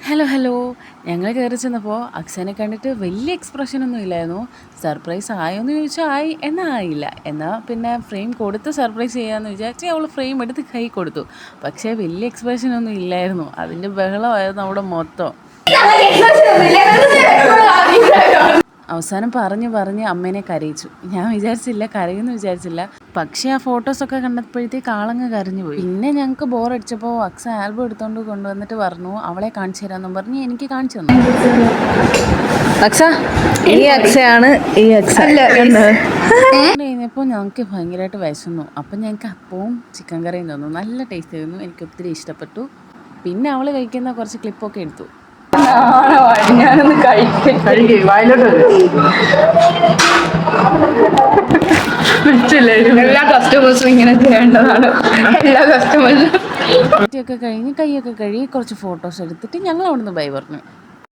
Hello hello ഞങ്ങൾ കയറി ചെന്നപ്പോൾ അക്സനെ കണ്ടിട്ട് വലിയ എക്സ്പ്രഷനൊന്നും ഇല്ലായിരുന്നു. സർപ്രൈസ് ആയോയെന്ന് ചോദിച്ചാൽ ആയി, എന്നാൽ ആയില്ല. എന്നാൽ പിന്നെ ഫ്രെയിം കൊടുത്ത് സർപ്രൈസ് ചെയ്യാമെന്ന് വിചാരിച്ച് അവൾ ഫ്രെയിം എടുത്ത് കൈ കൊടുത്തു. പക്ഷേ വലിയ എക്സ്പ്രഷനൊന്നും ഇല്ലായിരുന്നു. അതിൻ്റെ ബഹളമായിരുന്നു അവിടെ മൊത്തം. അവസാനം പറഞ്ഞ് അമ്മേനെ കരയിച്ചു. ഞാൻ വിചാരിച്ചില്ല, കരയുമെന്ന് വിചാരിച്ചില്ല. പക്ഷേ ആ ഫോട്ടോസൊക്കെ കണ്ടപ്പോഴത്തേക്ക് ആളങ്ങ് കരഞ്ഞു പോയി. പിന്നെ ഞങ്ങൾക്ക് ബോറടിച്ചപ്പോൾ അക്സ ആൽബം എടുത്തുകൊണ്ട് കൊണ്ടുവന്നിട്ട് പറഞ്ഞു അവളെ കാണിച്ചു തരാമെന്നും പറഞ്ഞ് എനിക്ക് കാണിച്ചു തന്നു. അക്സ, ഈ അക്സയാണ് ഈ അക്സ. കഴിഞ്ഞപ്പോൾ ഞങ്ങൾക്ക് ഭയങ്കരമായിട്ട് വിശന്നു. അപ്പം ഞങ്ങൾക്ക് അപ്പവും ചിക്കൻ കറിയും തന്നു. നല്ല ടേസ്റ്റ് ആയിരുന്നു, എനിക്ക് ഒത്തിരി ഇഷ്ടപ്പെട്ടു. പിന്നെ അവൾ കഴിക്കുന്ന കുറച്ച് ക്ലിപ്പൊക്കെ എടുത്തു. ഞാനൊന്ന് എല്ലാ കസ്റ്റമേഴ്സും ഇങ്ങനെ ചെയ്യേണ്ടതാണ്. എല്ലാ കസ്റ്റമേഴ്സും ഒക്കെ കഴിഞ്ഞ് കൈയൊക്കെ കഴുകി കുറച്ച് ഫോട്ടോസ് എടുത്തിട്ട് ഞങ്ങൾ അവിടുന്ന് ബൈ പറഞ്ഞു.